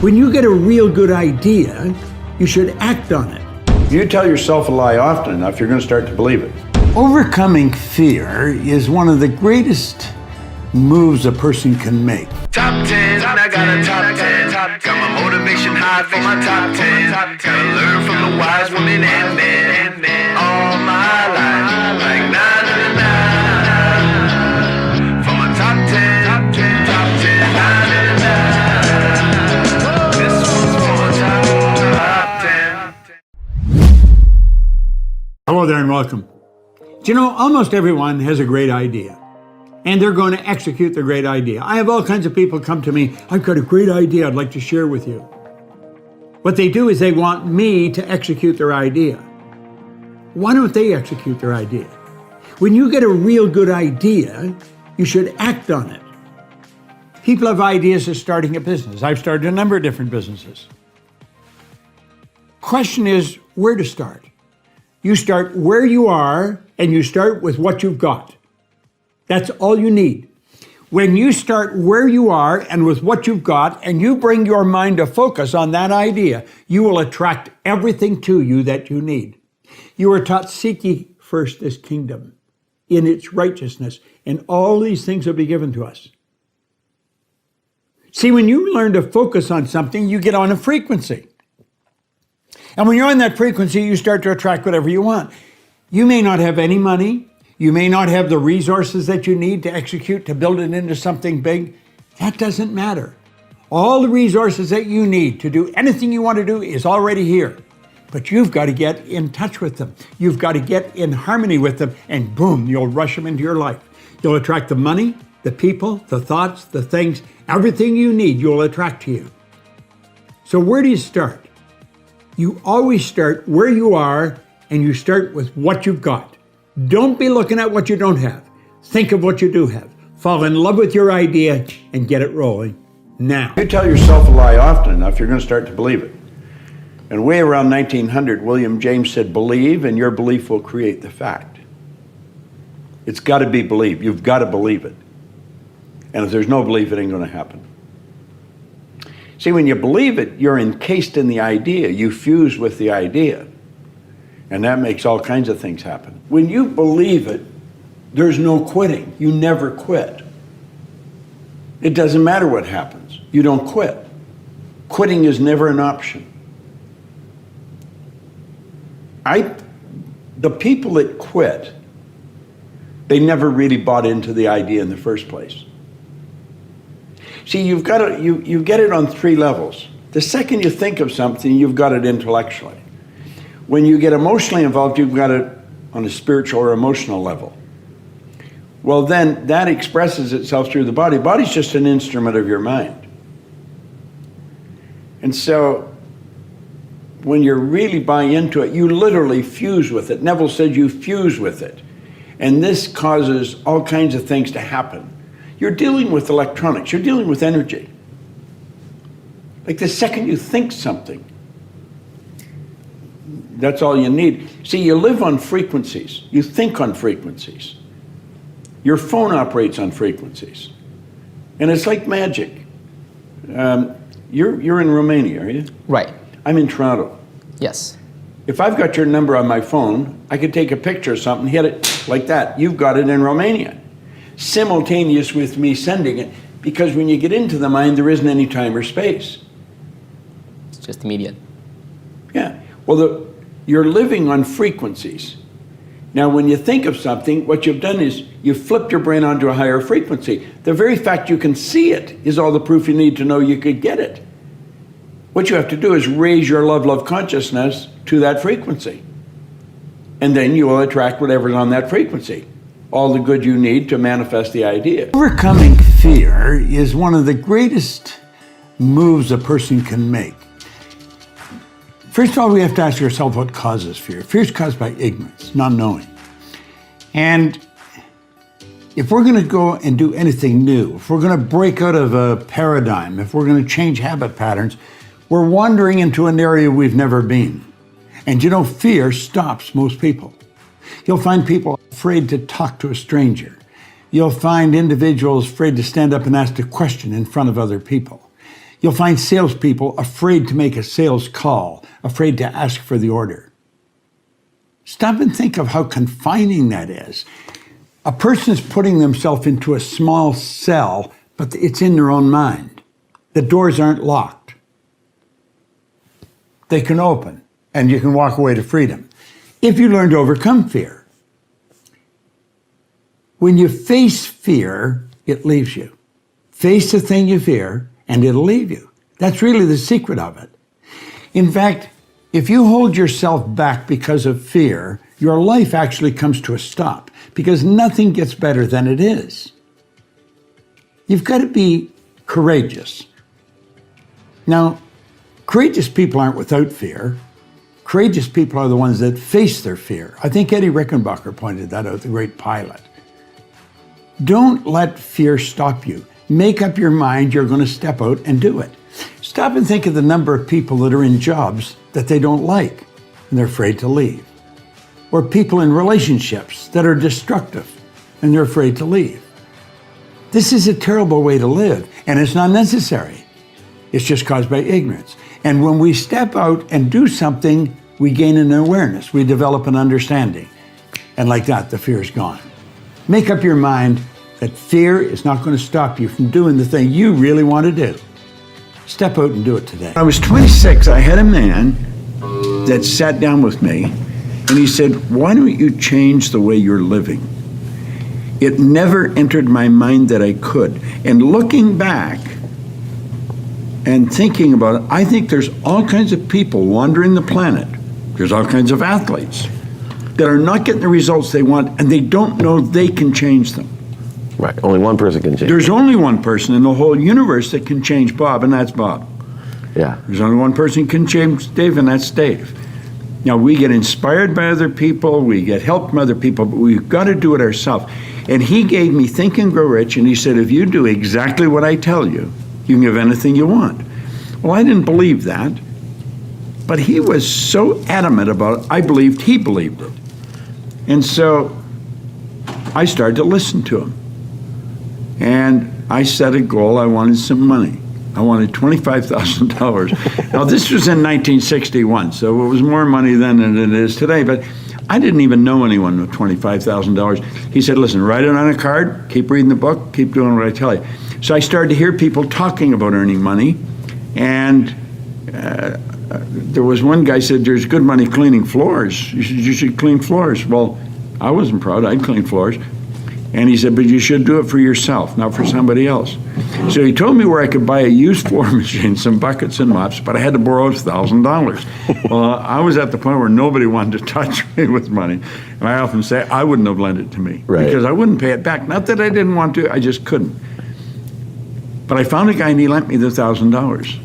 When you get a real good idea, you should act on it. If you tell yourself a lie often enough, you're going to start to believe it. Overcoming fear is one of the greatest moves a person can make. Top 10, I got a top 10. Got my motivation high for my top 10. Gotta learn from the wise women and men. All my life, like 9 to 9. For my top 10, top 10, 9 to 9. This one's for my top 10. Hello there and welcome. Do you know, almost everyone has a great idea, and they're going to execute their great idea. I have all kinds of people come to me, I've got a great idea I'd like to share with you. What they do is they want me to execute their idea. Why don't they execute their idea? When you get a real good idea, you should act on it. People have ideas of starting a business. I've started a number of different businesses. Question is where to start. You start where you are, and you start with what you've got. That's all you need. When you start where you are and with what you've got, and you bring your mind to focus on that idea, you will attract everything to you that you need. You are taught, seek ye first this kingdom in its righteousness, and all these things will be given to us. See, when you learn to focus on something, you get on a frequency. And when you're on that frequency, you start to attract whatever you want. You may not have any money. You may not have the resources that you need to execute, to build it into something big. That doesn't matter. All the resources that you need to do anything you want to do is already here. But you've got to get in touch with them. You've got to get in harmony with them, and boom, you'll rush them into your life. You'll attract the money, the people, the thoughts, the things, everything you need, you'll attract to you. So where do you start? You always start where you are, and you start with what you've got. Don't be looking at what you don't have. Think of what you do have. Fall in love with your idea and get it rolling now. If you tell yourself a lie often enough, you're going to start to believe it. And way around 1900, William James said, believe, and your belief will create the fact. It's got to be believed. You've got to believe it. And if there's no belief, it ain't going to happen. See, when you believe it, you're encased in the idea. You fuse with the idea. And that makes all kinds of things happen. When you believe it, there's no quitting. You never quit. It doesn't matter what happens. You don't quit. Quitting is never an option. The people that quit, they never really bought into the idea in the first place. See, you get it on three levels. The second you think of something, you've got it intellectually. When you get emotionally involved, you've got it on a spiritual or emotional level. Well, then that expresses itself through the body. Body's just an instrument of your mind. And so when you really buy into it, you literally fuse with it. Neville said you fuse with it. And this causes all kinds of things to happen. You're dealing with electronics. You're dealing with energy. Like the second you think something, that's all you need. See, you live on frequencies. You think on frequencies. Your phone operates on frequencies. And it's like magic. You're in Romania, are you? Right. I'm in Toronto. Yes. If I've got your number on my phone, I could take a picture of something, hit it like that. You've got it in Romania. Simultaneous with me sending it. Because when you get into the mind, there isn't any time or space. It's just immediate. Yeah. Well, you're living on frequencies. Now, when you think of something, what you've done is you've flipped your brain onto a higher frequency. The very fact you can see it is all the proof you need to know you could get it. What you have to do is raise your love consciousness to that frequency. And then you will attract whatever's on that frequency. All the good you need to manifest the idea. Overcoming fear is one of the greatest moves a person can make. First of all, we have to ask ourselves what causes fear. Fear is caused by ignorance, not knowing. And if we're going to go and do anything new, if we're going to break out of a paradigm, if we're going to change habit patterns, we're wandering into an area we've never been. And you know, fear stops most people. You'll find people afraid to talk to a stranger. You'll find individuals afraid to stand up and ask a question in front of other people. You'll find salespeople afraid to make a sales call, afraid to ask for the order. Stop and think of how confining that is. A person is putting themselves into a small cell, but it's in their own mind. The doors aren't locked. They can open, and you can walk away to freedom. If you learn to overcome fear. When you face fear, it leaves you. Face the thing you fear, and it'll leave you. That's really the secret of it. In fact, if you hold yourself back because of fear, your life actually comes to a stop, because nothing gets better than it is. You've got to be courageous. Now, courageous people aren't without fear. Courageous people are the ones that face their fear. I think Eddie Rickenbacker pointed that out, the great pilot. Don't let fear stop you. Make up your mind you're going to step out and do it. Stop and think of the number of people that are in jobs that they don't like and they're afraid to leave. Or people in relationships that are destructive and they're afraid to leave. This is a terrible way to live, and it's not necessary. It's just caused by ignorance. And when we step out and do something, we gain an awareness. We develop an understanding. And like that, the fear is gone. Make up your mind that fear is not going to stop you from doing the thing you really want to do. Step out and do it today. When I was 26, I had a man that sat down with me, and he said, "Why don't you change the way you're living?" It never entered my mind that I could. And looking back and thinking about it, I think there's all kinds of people wandering the planet. There's all kinds of athletes that are not getting the results they want, and they don't know they can change them. Right, only one person can change. There's only one person in the whole universe that can change Bob, and that's Bob. Yeah. There's only one person who can change Dave, and that's Dave. Now, we get inspired by other people, we get help from other people, but we've got to do it ourselves. And he gave me Think and Grow Rich, and he said, if you do exactly what I tell you, you can have anything you want. Well, I didn't believe that, but he was so adamant about it, I believed he believed it. And so I started to listen to him. And I set a goal. I wanted some money. I wanted $25,000. Now, this was in 1961, so it was more money then than it is today. But I didn't even know anyone with $25,000. He said, listen, write it on a card, keep reading the book, keep doing what I tell you. So I started to hear people talking about earning money. And there was one guy said, there's good money cleaning floors. You should clean floors. Well, I wasn't proud. I'd clean floors. And he said, but you should do it for yourself, not for somebody else. So he told me where I could buy a used floor machine, some buckets and mops, but I had to borrow $1,000. Well, I was at the point where nobody wanted to touch me with money. And I often say, I wouldn't have lent it to me. Right. Because I wouldn't pay it back. Not that I didn't want to, I just couldn't. But I found a guy and he lent me the $1,000.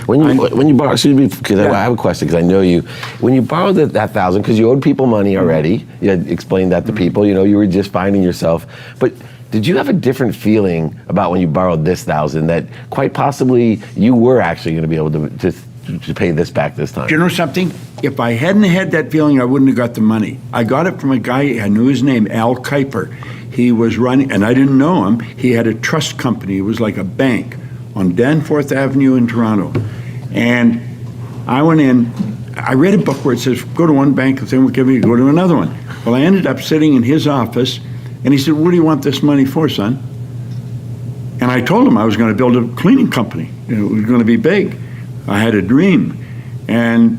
When you borrow, excuse me, because Yeah. I have a question, because I know you. When you borrowed that $1,000, because you owed people money already, you had explained that to people, you were just finding yourself. But did you have a different feeling about when you borrowed this $1,000 that quite possibly you were actually going to be able to pay this back this time? Do you know something? If I hadn't had that feeling, I wouldn't have got the money. I got it from a guy, I knew his name, Al Kuiper. He was running, and I didn't know him, he had a trust company. It was like a bank on Danforth Avenue in Toronto. And I went in, I read a book where it says, go to one bank and they will give you, go to another one. Well, I ended up sitting in his office, and he said, what do you want this money for, son? And I told him I was going to build a cleaning company. It was going to be big. I had a dream. And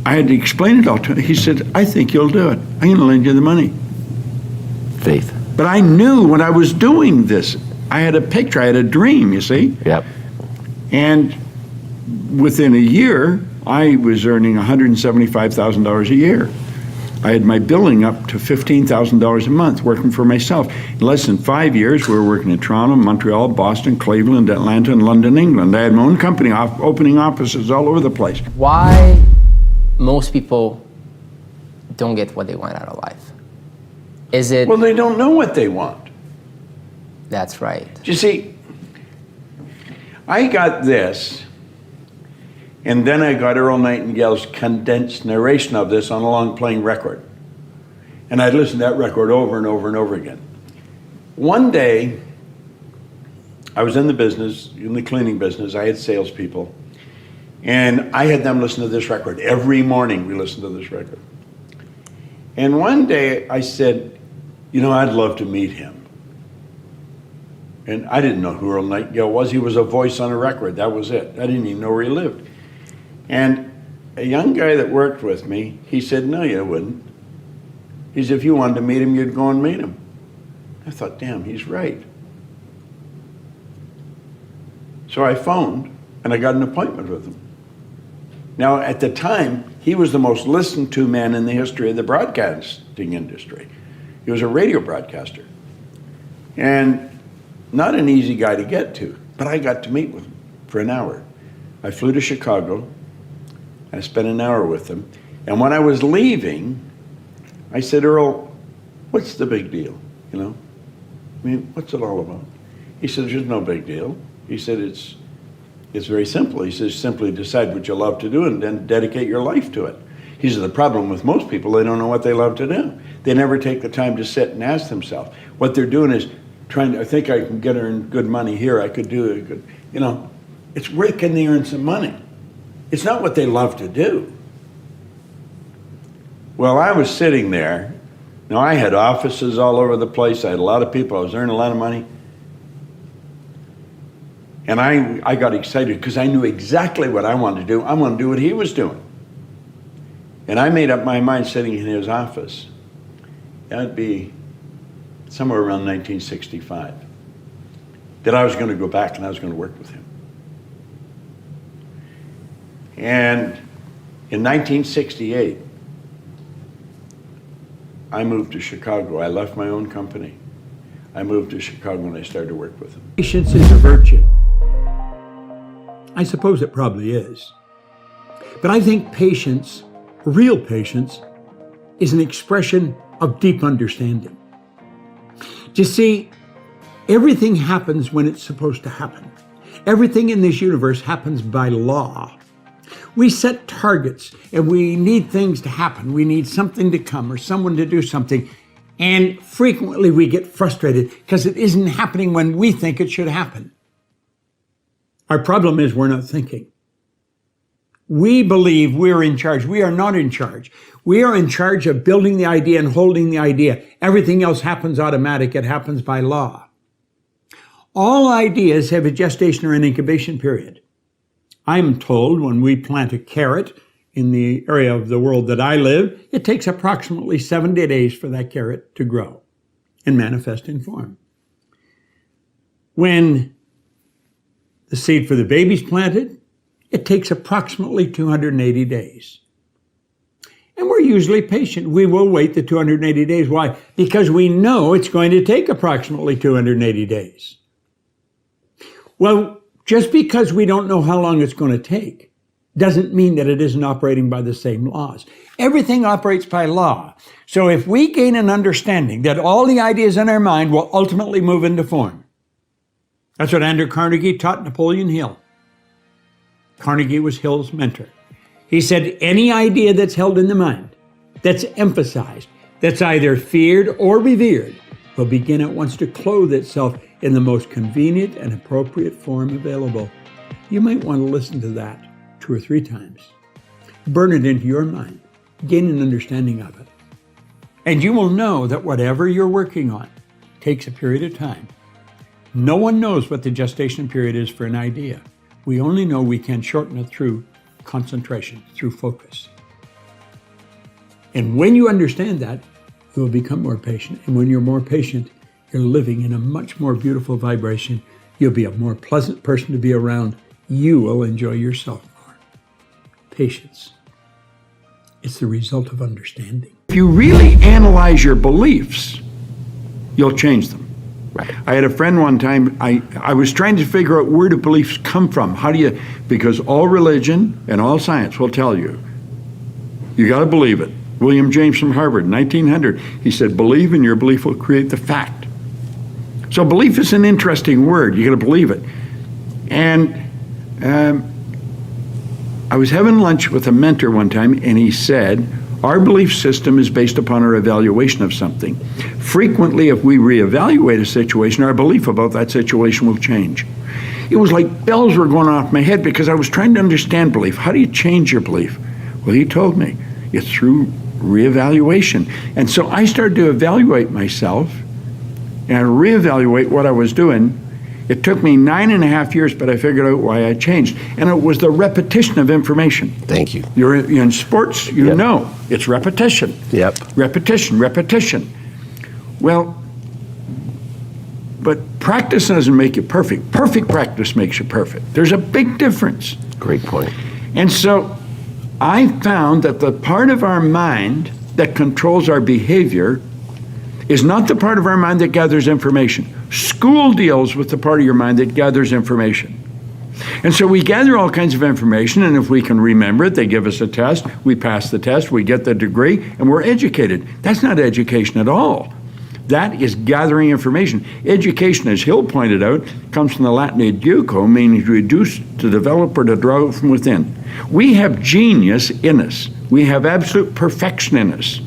I had to explain it all to him. He said, I think you'll do it. I'm going to lend you the money. Faith. But I knew when I was doing this, I had a picture, I had a dream, you see? Yep. And within a year, I was earning $175,000 a year. I had my billing up to $15,000 a month working for myself. In less than 5 years, we were working in Toronto, Montreal, Boston, Cleveland, Atlanta, and London, England. I had my own company opening offices all over the place. Why most people don't get what they want out of life? Is it... Well, they don't know what they want. That's right. You see, I got this, and then I got Earl Nightingale's condensed narration of this on a long playing record. And I'd listen to that record over and over and over again. One day, I was in the business, in the cleaning business. I had salespeople. And I had them listen to this record. Every morning we listened to this record. And one day I said, I'd love to meet him. And I didn't know who Earl Nightingale was. He was a voice on a record. That was it. I didn't even know where he lived. And a young guy that worked with me, he said, no, you wouldn't. He said, if you wanted to meet him, you'd go and meet him. I thought, damn, he's right. So I phoned, and I got an appointment with him. Now, at the time, he was the most listened to man in the history of the broadcasting industry. He was a radio broadcaster. And not an easy guy to get to, but I got to meet with him for an hour. I flew to Chicago. I spent an hour with him. And when I was leaving, I said, Earl, what's the big deal? What's it all about? He said, there's no big deal. He said, it's very simple. He says, simply decide what you love to do and then dedicate your life to it. He said, the problem with most people, they don't know what they love to do. They never take the time to sit and ask themselves. What they're doing is trying to, I think I can earn good money here. I could do it. It's where can they earn some money? It's not what they love to do. Well, I was sitting there. Now, I had offices all over the place. I had a lot of people. I was earning a lot of money. And I got excited because I knew exactly what I wanted to do. I wanted to do what he was doing. And I made up my mind sitting in his office. That'd be somewhere around 1965. That I was going to go back and I was going to work with him. And in 1968, I moved to Chicago. I left my own company. I moved to Chicago and I started to work with him. Patience is a virtue. I suppose it probably is. But I think patience, real patience, is an expression of deep understanding. You see, everything happens when it's supposed to happen. Everything in this universe happens by law. We set targets and we need things to happen. We need something to come or someone to do something. And frequently we get frustrated because it isn't happening when we think it should happen. Our problem is we're not thinking. We believe we're in charge. We are not in charge. We are in charge of building the idea and holding the idea. Everything else happens automatic. It happens by law. All ideas have a gestation or an incubation period. I'm told when we plant a carrot in the area of the world that I live, it takes approximately 70 days for that carrot to grow and manifest in form. When the seed for the baby's planted, it takes approximately 280 days. And we're usually patient. We will wait the 280 days. Why? Because we know it's going to take approximately 280 days. Well, just because we don't know how long it's going to take doesn't mean that it isn't operating by the same laws. Everything operates by law. So if we gain an understanding that all the ideas in our mind will ultimately move into form, that's what Andrew Carnegie taught Napoleon Hill. Carnegie was Hill's mentor. He said, any idea that's held in the mind, that's emphasized, that's either feared or revered, will begin at once to clothe itself in the most convenient and appropriate form available. You might want to listen to that 2 or 3 times. Burn it into your mind. Gain an understanding of it. And you will know that whatever you're working on takes a period of time. No one knows what the gestation period is for an idea. We only know we can shorten it through concentration, through focus. And when you understand that, you will become more patient. And when you're more patient, you're living in a much more beautiful vibration. You'll be a more pleasant person to be around. You will enjoy yourself more. Patience. It's the result of understanding. If you really analyze your beliefs, you'll change them. Right. I had a friend one time, I was trying to figure out where do beliefs come from. Because all religion and all science will tell you got to believe it. William James from Harvard, 1900, he said, believe and your belief will create the fact. So belief is an interesting word. You got to believe it. And I was having lunch with a mentor one time, and he said, Our belief system is based upon our evaluation of something. Frequently, if we reevaluate a situation, our belief about that situation will change. It was like bells were going off my head because I was trying to understand belief. How do you change your belief? Well, he told me it's through reevaluation. And so I started to evaluate myself and reevaluate what I was doing. It took me 9.5 years, but I figured out why I changed. And it was the repetition of information. Thank you. You're in sports, you know, it's repetition. Yep. Repetition, repetition. Well, but practice doesn't make you perfect. Perfect practice makes you perfect. There's a big difference. Great point. And so I found that the part of our mind that controls our behavior is not the part of our mind that gathers information. School deals with the part of your mind that gathers information. And so we gather all kinds of information, and if we can remember it, they give us a test, we pass the test, we get the degree, and we're educated. That's not education at all. That is gathering information. Education, as Hill pointed out, comes from the Latin educo, meaning to reduce, to develop, or to draw from within. We have genius in us. We have absolute perfection in us.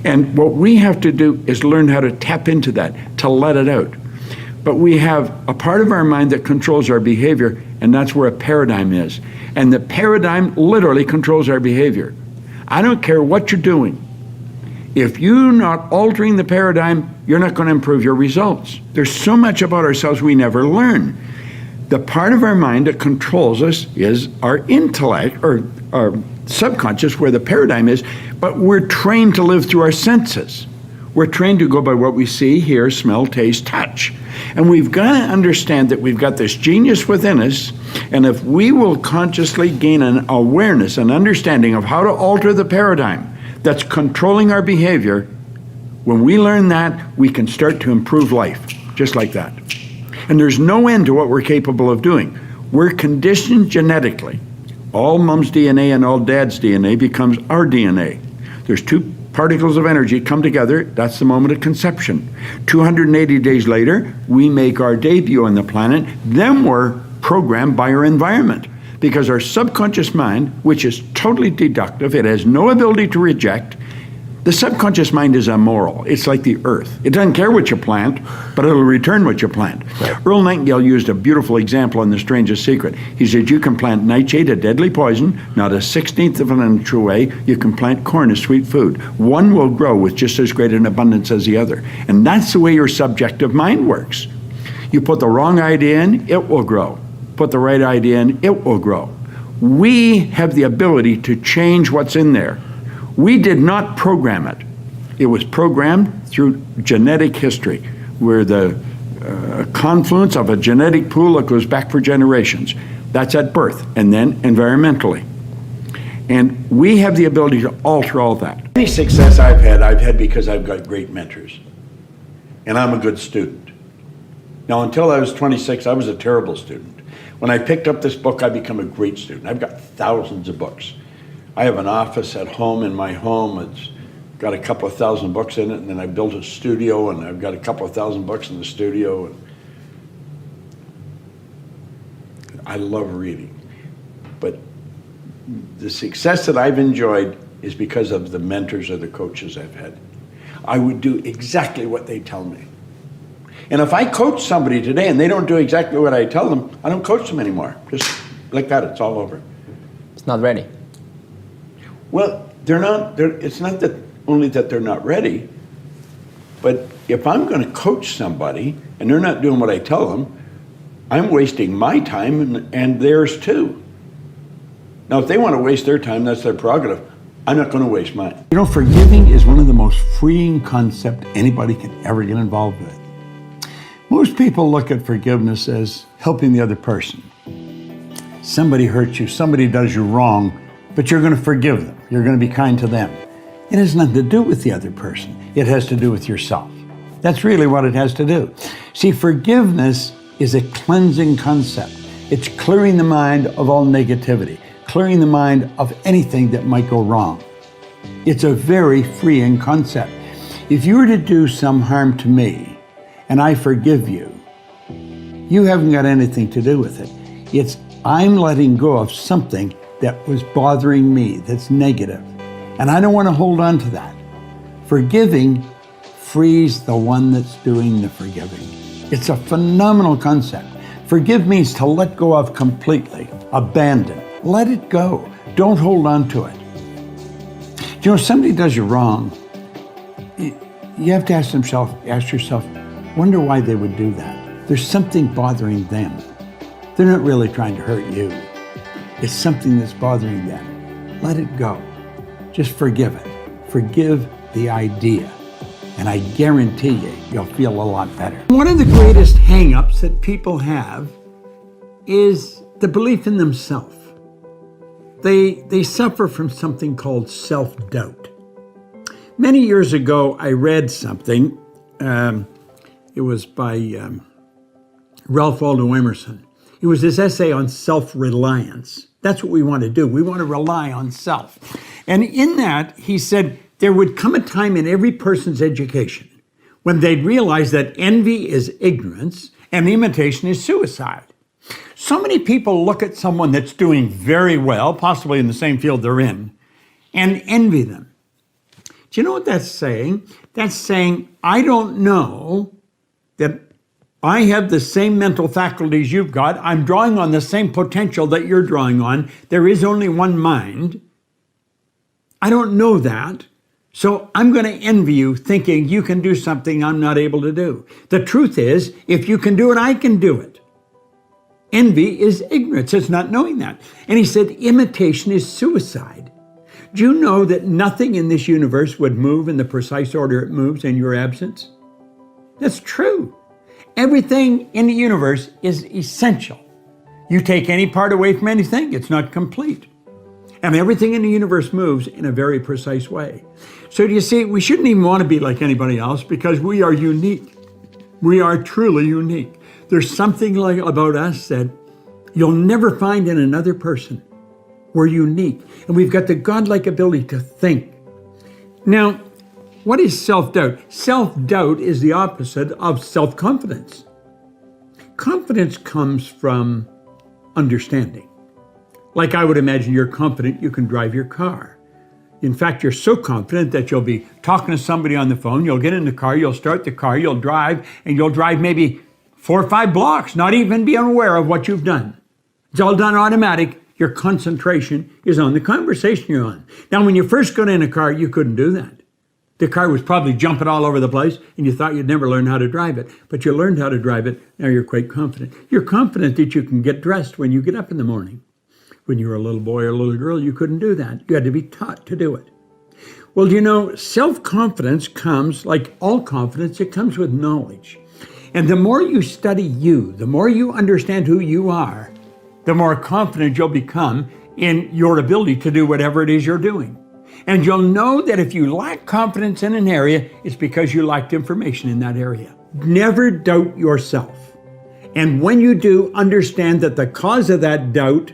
And what we have to do is learn how to tap into that, to let it out. But we have a part of our mind that controls our behavior, and that's where a paradigm is. And the paradigm literally controls our behavior. I don't care what you're doing. If you're not altering the paradigm, you're not going to improve your results. There's so much about ourselves we never learn. The part of our mind that controls us is our intellect, or our subconscious, where the paradigm is, but we're trained to live through our senses. We're trained to go by what we see, hear, smell, taste, touch. And we've got to understand that we've got this genius within us, and if we will consciously gain an awareness, an understanding of how to alter the paradigm that's controlling our behavior, when we learn that, we can start to improve life, just like that. And there's no end to what we're capable of doing. We're conditioned genetically. All mom's DNA and all dad's DNA becomes our DNA. There's two particles of energy come together, that's the moment of conception. 280 days later, we make our debut on the planet, then we're programmed by our environment. Because our subconscious mind, which is totally deductive, it has no ability to reject. The subconscious mind is immoral. It's like the earth. It doesn't care what you plant, but it'll return what you plant. Right. Earl Nightingale used a beautiful example in The Strangest Secret. He said, you can plant nightshade, a deadly poison, not a 16th of an inch away. You can plant corn, a sweet food. One will grow with just as great an abundance as the other. And that's the way your subjective mind works. You put the wrong idea in, it will grow. Put the right idea in, it will grow. We have the ability to change what's in there. We did not program it. It was programmed through genetic history. We're the confluence of a genetic pool that goes back for generations. That's at birth, and then environmentally. And we have the ability to alter all that. Any success I've had because I've got great mentors. And I'm a good student. Now, until I was 26, I was a terrible student. When I picked up this book, I became a great student. I've got thousands of books. I have an office at home in my home. It's got a couple of thousand books in it, and then I built a studio, and I've got a couple of thousand books in the studio. And I love reading. But the success that I've enjoyed is because of the mentors or the coaches I've had. I would do exactly what they tell me. And if I coach somebody today and they don't do exactly what I tell them, I don't coach them anymore. Just like that, it's all over. It's not ready. Well, it's not that only that they're not ready, but if I'm going to coach somebody and they're not doing what I tell them, I'm wasting my time and theirs too. Now, if they want to waste their time, that's their prerogative. I'm not going to waste mine. You know, forgiving is one of the most freeing concepts anybody can ever get involved with. Most people look at forgiveness as helping the other person. Somebody hurts you, somebody does you wrong, but you're going to forgive them. You're going to be kind to them. It has nothing to do with the other person. It has to do with yourself. That's really what it has to do. See, forgiveness is a cleansing concept. It's clearing the mind of all negativity, clearing the mind of anything that might go wrong. It's a very freeing concept. If you were to do some harm to me, and I forgive you, you haven't got anything to do with it. It's I'm letting go of something that was bothering me, that's negative. And I don't want to hold on to that. Forgiving frees the one that's doing the forgiving. It's a phenomenal concept. Forgive means to let go of completely, abandon, let it go. Don't hold on to it. You know, if somebody does you wrong, you have to ask yourself, wonder why they would do that. There's something bothering them. They're not really trying to hurt you. It's something that's bothering them. Let it go. Just forgive it. Forgive the idea. And I guarantee you'll feel a lot better. One of the greatest hang-ups that people have is the belief in themselves. They suffer from something called self-doubt. Many years ago, I read something. It was by Ralph Waldo Emerson. It was his essay on self-reliance. That's what we want to do. We want to rely on self. And in that, he said, there would come a time in every person's education when they'd realize that envy is ignorance and imitation is suicide. So many people look at someone that's doing very well, possibly in the same field they're in, and envy them. Do you know what that's saying? That's saying, I don't know that I have the same mental faculties you've got. I'm drawing on the same potential that you're drawing on. There is only one mind. I don't know that. So I'm going to envy you thinking you can do something I'm not able to do. The truth is, if you can do it, I can do it. Envy is ignorance. It's not knowing that. And he said, imitation is suicide. Do you know that nothing in this universe would move in the precise order it moves in your absence? That's true. Everything in the universe is essential. You take any part away from anything, it's not complete. And everything in the universe moves in a very precise way. So do you see, we shouldn't even want to be like anybody else because we are unique. We are truly unique. There's something about us that you'll never find in another person. We're unique. And we've got the godlike ability to think. Now, what is self-doubt? Self-doubt is the opposite of self-confidence. Confidence comes from understanding. Like I would imagine you're confident you can drive your car. In fact, you're so confident that you'll be talking to somebody on the phone, you'll get in the car, you'll start the car, you'll drive, and you'll drive maybe 4 or 5 blocks, not even being aware of what you've done. It's all done automatic. Your concentration is on the conversation you're on. Now, when you first got in a car, you couldn't do that. The car was probably jumping all over the place, and you thought you'd never learn how to drive it. But you learned how to drive it. Now you're quite confident. You're confident that you can get dressed when you get up in the morning. When you were a little boy or a little girl, you couldn't do that. You had to be taught to do it. Well, you know, self-confidence comes, like all confidence, it comes with knowledge. And the more you study you, the more you understand who you are, the more confident you'll become in your ability to do whatever it is you're doing. And you'll know that if you lack confidence in an area, it's because you lacked information in that area. Never doubt yourself. And when you do, understand that the cause of that doubt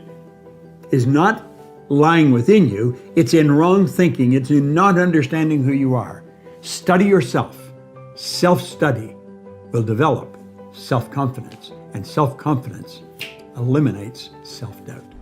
is not lying within you, it's in wrong thinking, it's in not understanding who you are. Study yourself. Self-study will develop self-confidence, and self-confidence eliminates self-doubt.